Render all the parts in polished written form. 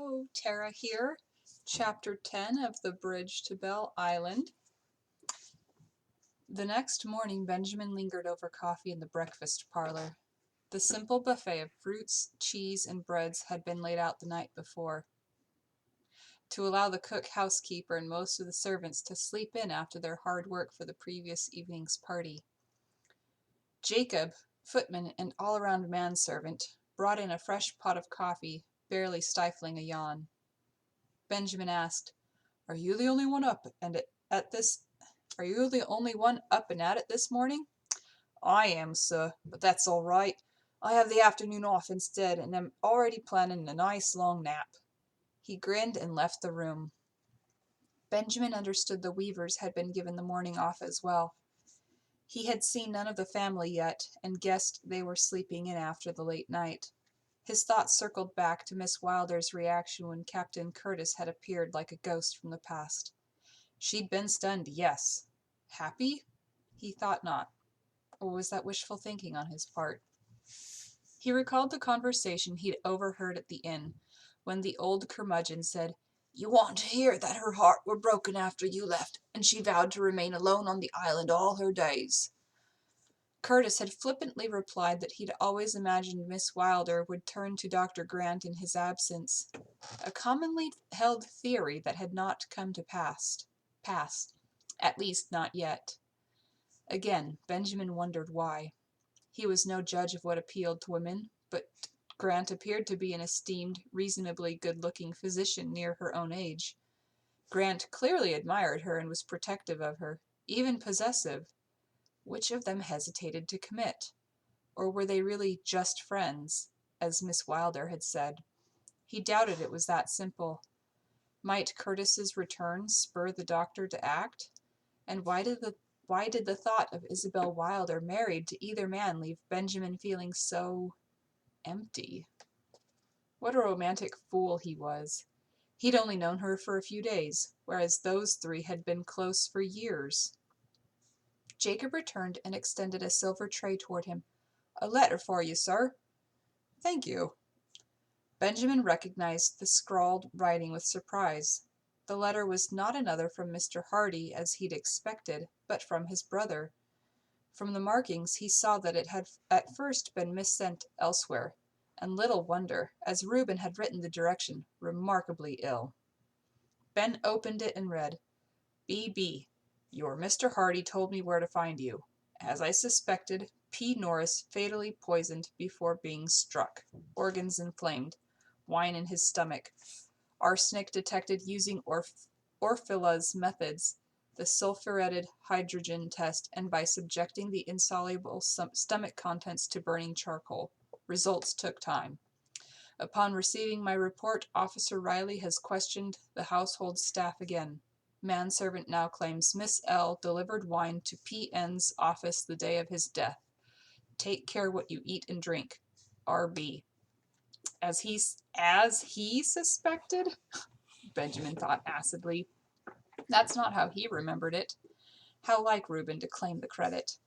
Hello, Tara here. Chapter 10 of The Bridge to Belle Island. The next morning, Benjamin lingered over coffee in the breakfast parlor. The simple buffet of fruits, cheese, and breads had been laid out the night before, to allow the cook, housekeeper, and most of the servants to sleep in after their hard work for the previous evening's party. Jacob, footman and all-around manservant, brought in a fresh pot of coffee, barely stifling a yawn. Benjamin asked, "Are you the only one up and at this? Are you the only one up and at it this morning?" "I am, sir, but that's all right. I have the afternoon off instead, and am already planning a nice long nap." He grinned and left the room. Benjamin understood the Weavers had been given the morning off as well. He had seen none of the family yet, and guessed they were sleeping in after the late night. His thoughts circled back to Miss Wilder's reaction when Captain Curtis had appeared like a ghost from the past. She'd been stunned, yes. Happy? He thought not. Or was that wishful thinking on his part? He recalled the conversation he'd overheard at the inn, when the old curmudgeon said, "You want to hear that her heart were broken after you left, and she vowed to remain alone on the island all her days." Curtis had flippantly replied that he'd always imagined Miss Wilder would turn to Dr. Grant in his absence, a commonly held theory that had not come to pass, at least not yet. Again, Benjamin wondered why. He was no judge of what appealed to women, but Grant appeared to be an esteemed, reasonably good-looking physician near her own age. Grant clearly admired her and was protective of her, even possessive. Which of them hesitated to commit? Or were they really just friends, as Miss Wilder had said? He doubted it was that simple. Might Curtis's return spur the doctor to act? And why did the thought of Isabel Wilder married to either man leave Benjamin feeling so empty? What a romantic fool he was. He'd only known her for a few days, whereas those three had been close for years. Jacob returned and extended a silver tray toward him. "A letter for you, sir." "Thank you." Benjamin recognized the scrawled writing with surprise. The letter was not another from Mr. Hardy, as he'd expected, but from his brother. From the markings he saw that it had at first been missent elsewhere, and little wonder, as Reuben had written the direction remarkably ill. Ben opened it and read, "B.B. Your Mr. Hardy told me where to find you. As I suspected, P. Norris fatally poisoned before being struck. Organs inflamed. Wine in his stomach. Arsenic detected using Orfila's methods, the sulfuretted hydrogen test, and by subjecting the insoluble stomach contents to burning charcoal. Results took time. Upon receiving my report, Officer Riley has questioned the household staff again. Manservant now claims Miss L. delivered wine to P.N.'s office the day of his death. Take care what you eat and drink. R.B." As he suspected? Benjamin thought acidly. That's not how he remembered it. How like Reuben to claim the credit.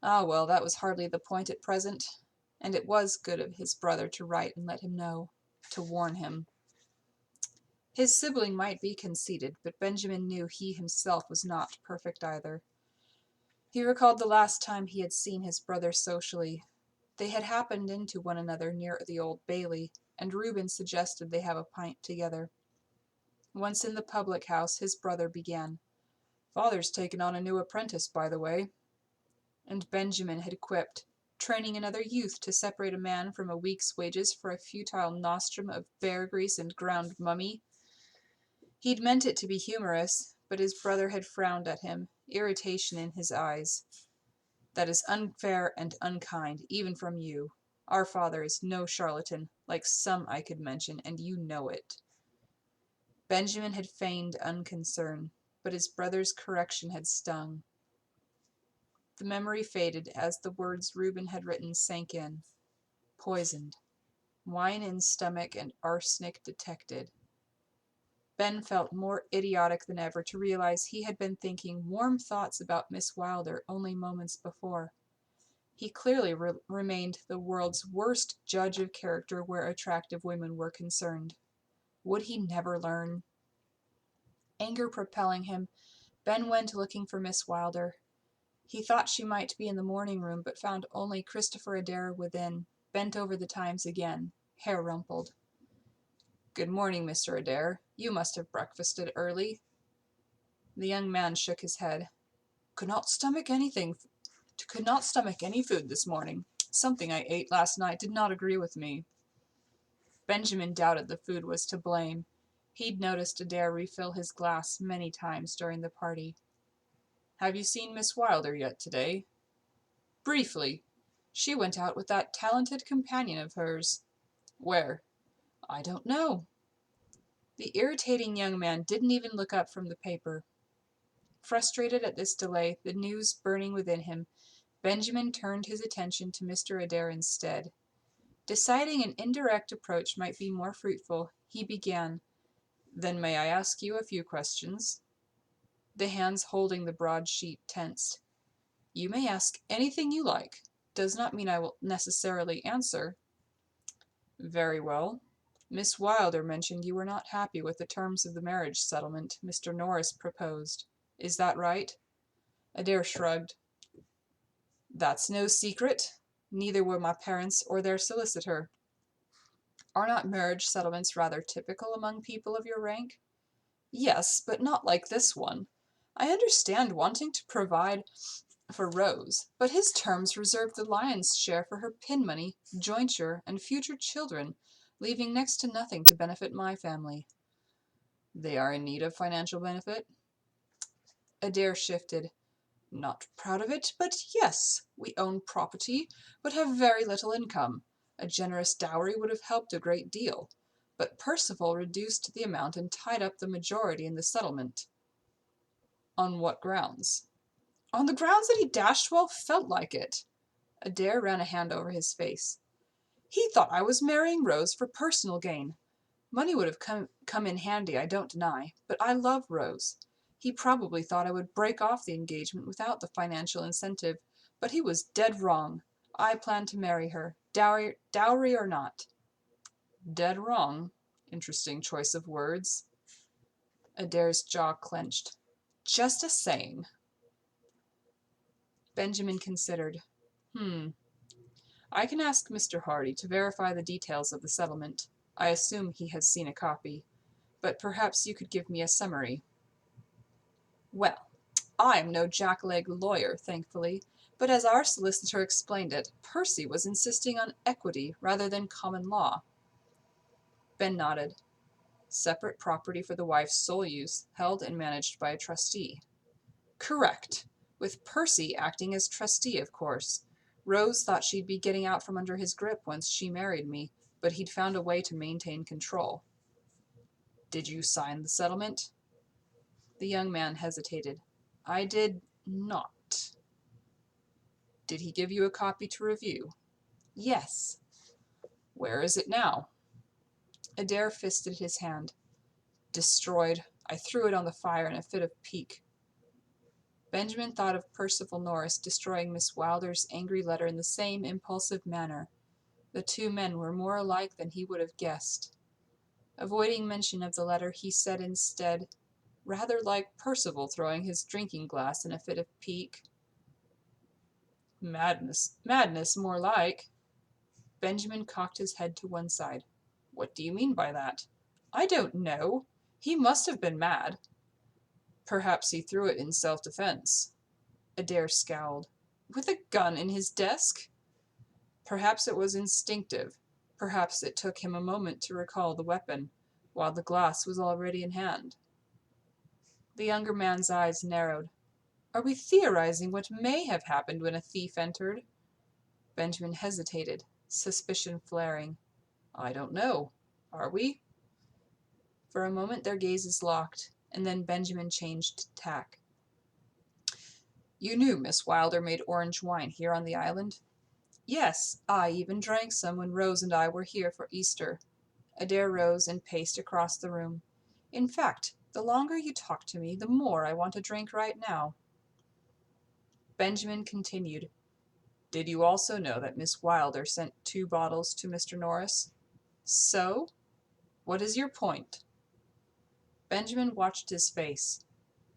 Ah, well, that was hardly the point at present. And it was good of his brother to write and let him know, to warn him. His sibling might be conceited, but Benjamin knew he himself was not perfect either. He recalled the last time he had seen his brother socially. They had happened into one another near the Old Bailey, and Reuben suggested they have a pint together. Once in the public house, his brother began, "Father's taken on a new apprentice, by the way." And Benjamin had quipped, "Training another youth to separate a man from a week's wages for a futile nostrum of bear grease and ground mummy." He'd meant it to be humorous, but his brother had frowned at him, irritation in his eyes. "That is unfair and unkind, even from you. Our father is no charlatan, like some I could mention, and you know it." Benjamin had feigned unconcern, but his brother's correction had stung. The memory faded as the words Reuben had written sank in. Poisoned. Wine in stomach and arsenic detected. Ben felt more idiotic than ever to realize he had been thinking warm thoughts about Miss Wilder only moments before. He clearly remained the world's worst judge of character where attractive women were concerned. Would he never learn? Anger propelling him, Ben went looking for Miss Wilder. He thought she might be in the morning room, but found only Christopher Adair within, bent over the Times again, hair rumpled. "Good morning, Mr. Adair. You must have breakfasted early." The young man shook his head. Could not stomach any food this morning. Something I ate last night did not agree with me. Benjamin doubted the food was to blame. He'd noticed Adair refill his glass many times during the party. "Have you seen Miss Wilder yet today?" "Briefly. She went out with that talented companion of hers." "Where?" "I don't know." The irritating young man didn't even look up from the paper. Frustrated at this delay, the news burning within him, Benjamin turned his attention to Mr. Adair instead. Deciding an indirect approach might be more fruitful, he began, "Then may I ask you a few questions?" The hands holding the broad sheet tensed. "You may ask anything you like. Does not mean I will necessarily answer." "Very well. Miss Wilder mentioned you were not happy with the terms of the marriage settlement Mr. Norris proposed. Is that right?" Adair shrugged. "That's no secret. Neither were my parents or their solicitor." "Are not marriage settlements rather typical among people of your rank?" "Yes, but not like this one. I understand wanting to provide for Rose, but his terms reserved the lion's share for her pin money, jointure, and future children, leaving next to nothing to benefit my family." "They are in need of financial benefit?" Adair shifted. "Not proud of it, but yes. We own property, but have very little income. A generous dowry would have helped a great deal, but Percival reduced the amount and tied up the majority in the settlement." "On what grounds?" "On the grounds that he dashed well felt like it." Adair ran a hand over his face. "He thought I was marrying Rose for personal gain. Money would have come in handy, I don't deny, but I love Rose. He probably thought I would break off the engagement without the financial incentive, but he was dead wrong. I plan to marry her, dowry or not." "Dead wrong? Interesting choice of words." Adair's jaw clenched. "Just a saying." Benjamin considered. I can ask Mr. Hardy to verify the details of the settlement. I assume he has seen a copy, but perhaps you could give me a summary." "Well, I am no jackleg lawyer, thankfully, but as our solicitor explained it, Percy was insisting on equity rather than common law." Ben nodded. "Separate property for the wife's sole use, held and managed by a trustee." "Correct. With Percy acting as trustee, of course. Rose thought she'd be getting out from under his grip once she married me, but he'd found a way to maintain control." "Did you sign the settlement?" The young man hesitated. "I did not." "Did he give you a copy to review?" "Yes." "Where is it now?" Adair fisted his hand. "Destroyed. I threw it on the fire in a fit of pique." Benjamin thought of Percival Norris destroying Miss Wilder's angry letter in the same impulsive manner. The two men were more alike than he would have guessed. Avoiding mention of the letter, he said instead, "Rather like Percival throwing his drinking glass in a fit of pique." Madness, more like." Benjamin cocked his head to one side. "What do you mean by that?" "I don't know. He must have been mad." "Perhaps he threw it in self-defense." Adair scowled. "With a gun in his desk?" "Perhaps it was instinctive. Perhaps it took him a moment to recall the weapon, while the glass was already in hand." The younger man's eyes narrowed. "Are we theorizing what may have happened when a thief entered?" Benjamin hesitated, suspicion flaring. "I don't know. Are we?" For a moment their gazes locked, and then Benjamin changed tack. "You knew Miss Wilder made orange wine here on the island?" "Yes, I even drank some when Rose and I were here for Easter." Adair rose and paced across the room. "In fact, the longer you talk to me, the more I want a drink right now." Benjamin continued. "Did you also know that Miss Wilder sent 2 bottles to Mr. Norris?" "So?" What is your point? Benjamin watched his face.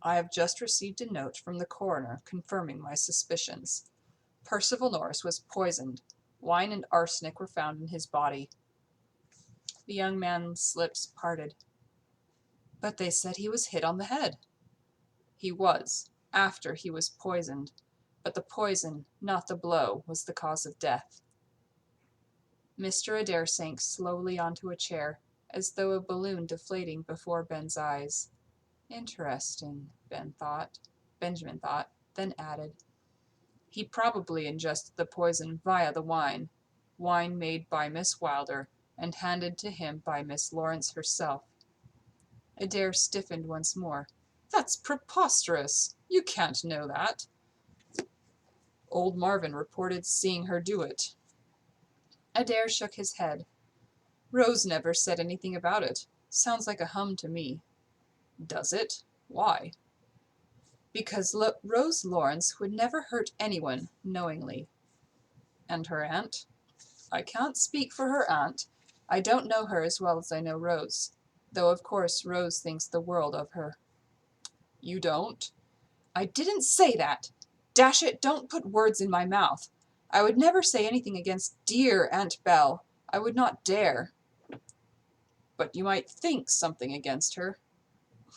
I have just received a note from the coroner confirming my suspicions. Percival Norris was poisoned. Wine and arsenic were found in his body. The young man's lips parted. But they said he was hit on the head. He was, after he was poisoned. But the poison, not the blow, was the cause of death. Mr. Adair sank slowly onto a chair, as though a balloon deflating before Ben's eyes. Interesting, Benjamin thought, then added. He probably ingested the poison via the wine made by Miss Wilder and handed to him by Miss Lawrence herself. Adair stiffened once more. That's preposterous. You can't know that. Old Marvin reported seeing her do it. Adair shook his head. Rose never said anything about it. Sounds like a hum to me. Does it? Why? Because Rose Lawrence would never hurt anyone knowingly. And her aunt? I can't speak for her aunt. I don't know her as well as I know Rose, though of course Rose thinks the world of her. You don't? I didn't say that. Dash it, don't put words in my mouth. I would never say anything against dear Aunt Belle. I would not dare. But you might think something against her.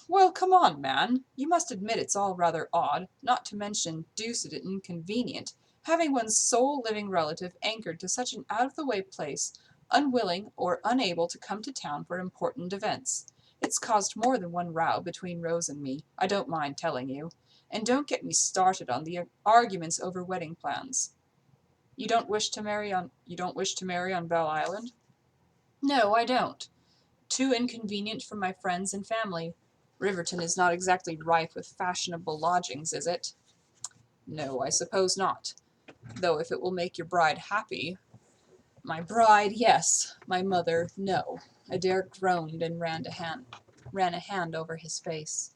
Well, come on, man. You must admit it's all rather odd, not to mention deuced inconvenient, having one's sole living relative anchored to such an out-of-the-way place, unwilling or unable to come to town for important events. It's caused more than one row between Rose and me, I don't mind telling you. And don't get me started on the arguments over wedding plans. You don't wish to marry on Belle Island? No, I don't. Too inconvenient for my friends and family. Riverton is not exactly rife with fashionable lodgings, is it? No, I suppose not. Though if it will make your bride happy. My bride, yes. My mother, no. Adair groaned and ran a hand over his face.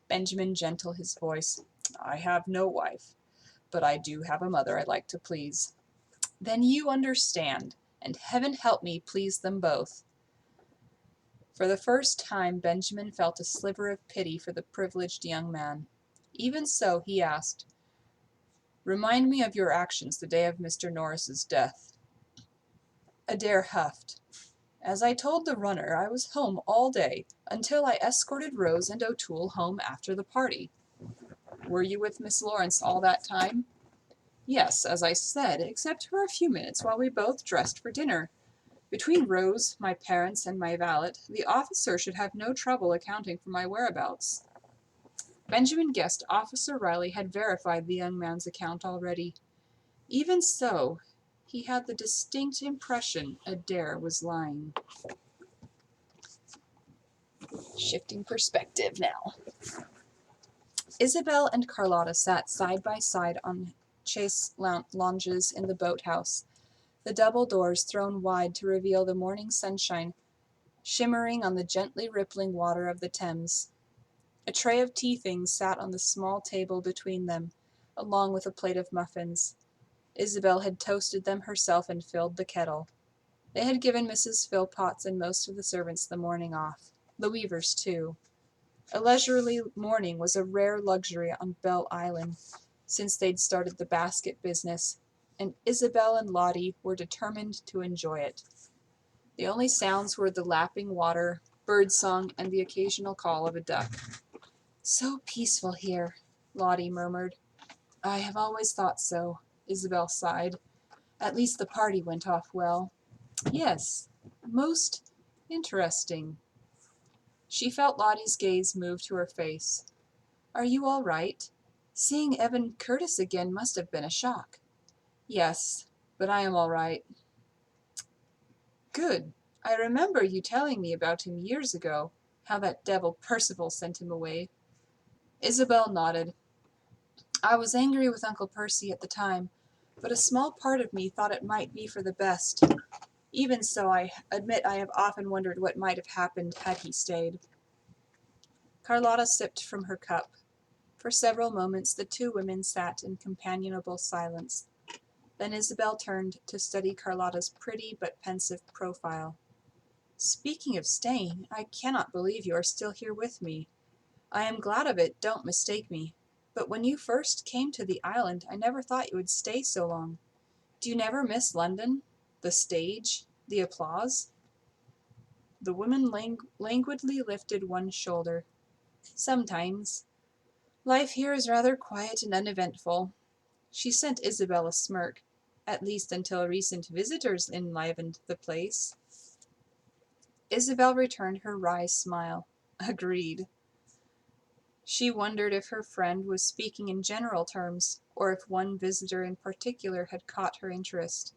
Benjamin gentled his voice. I have no wife, but I do have a mother I like to please. Then you understand, and heaven help me please them both. For the first time, Benjamin felt a sliver of pity for the privileged young man. Even so, he asked, Remind me of your actions the day of Mr. Norris's death. Adair huffed. As I told the runner, I was home all day, until I escorted Rose and O'Toole home after the party. Were you with Miss Lawrence all that time? Yes, as I said, except for a few minutes while we both dressed for dinner. Between Rose, my parents, and my valet, the officer should have no trouble accounting for my whereabouts. Benjamin guessed Officer Riley had verified the young man's account already. Even so, he had the distinct impression Adair was lying. Shifting perspective now. Isabel and Carlotta sat side by side on chaise lounges in the boathouse, the double doors thrown wide to reveal the morning sunshine shimmering on the gently rippling water of the Thames. A tray of tea things sat on the small table between them, along with a plate of muffins. Isabel had toasted them herself and filled the kettle. They had given Mrs. Philpotts and most of the servants the morning off, the weavers too. A leisurely morning was a rare luxury on Belle Island, since they'd started the basket business, and Isabel and Lottie were determined to enjoy it. The only sounds were the lapping water, birdsong, and the occasional call of a duck. So peaceful here, Lottie murmured. I have always thought so, Isabel sighed. At least the party went off well. Yes, most interesting. She felt Lottie's gaze move to her face. Are you all right? Seeing Evan Curtis again must have been a shock. Yes, but I am all right. Good. I remember you telling me about him years ago, how that devil Percival sent him away. Isabel nodded. I was angry with Uncle Percy at the time, but a small part of me thought it might be for the best. Even so, I admit I have often wondered what might have happened had he stayed. Carlotta sipped from her cup. For several moments the two women sat in companionable silence. Then Isabel turned to study Carlotta's pretty but pensive profile. Speaking of staying, I cannot believe you are still here with me. I am glad of it, don't mistake me. But when you first came to the island, I never thought you would stay so long. Do you never miss London? The stage? The applause? The woman languidly lifted one shoulder. Sometimes. Life here is rather quiet and uneventful. She sent Isabel a smirk, at least until recent visitors enlivened the place. Isabel returned her wry smile. Agreed. She wondered if her friend was speaking in general terms, or if one visitor in particular had caught her interest.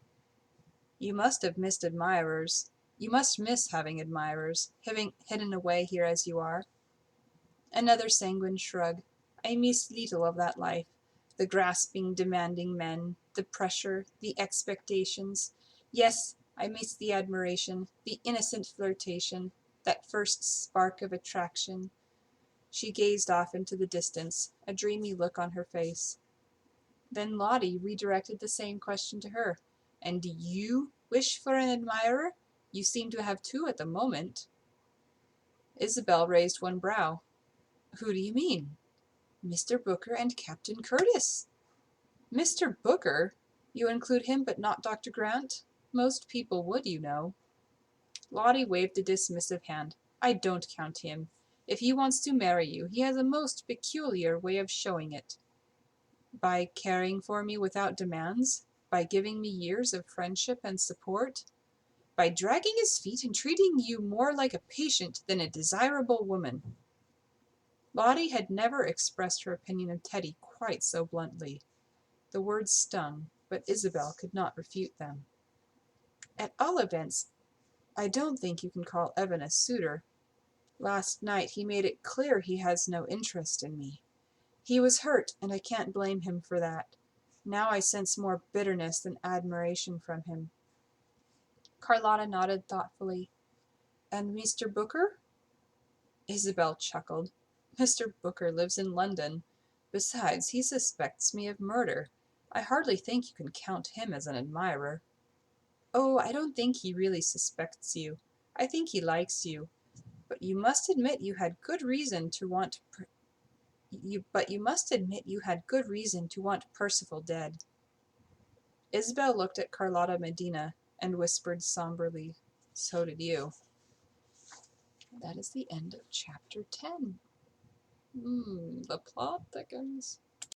You must have missed admirers. You must miss having admirers, having hidden away here as you are. Another sanguine shrug. I miss little of that life. The grasping, demanding men, the pressure, the expectations. Yes, I miss the admiration, the innocent flirtation, that first spark of attraction. She gazed off into the distance, a dreamy look on her face. Then Lottie redirected the same question to her. And do you wish for an admirer? You seem to have two at the moment. Isabel raised one brow. Who do you mean? Mr. Booker and Captain Curtis. Mr. Booker? You include him but not Dr. Grant? Most people would, you know. Lottie waved a dismissive hand. I don't count him. If he wants to marry you, he has a most peculiar way of showing it. By caring for me without demands? By giving me years of friendship and support? By dragging his feet and treating you more like a patient than a desirable woman? Lottie had never expressed her opinion of Teddy quite so bluntly. The words stung, but Isabel could not refute them. At all events, I don't think you can call Evan a suitor. Last night he made it clear he has no interest in me. He was hurt, and I can't blame him for that. Now I sense more bitterness than admiration from him. Carlotta nodded thoughtfully. And Mr. Booker? Isabel chuckled. Mr. Booker lives in London. Besides, he suspects me of murder. I hardly think you can count him as an admirer. Oh, I don't think he really suspects you. I think he likes you. But you must admit you had good reason to want Percival dead. Isabel looked at Carlotta Medina and whispered somberly, So did you. That is the end of chapter 10. The plot thickens.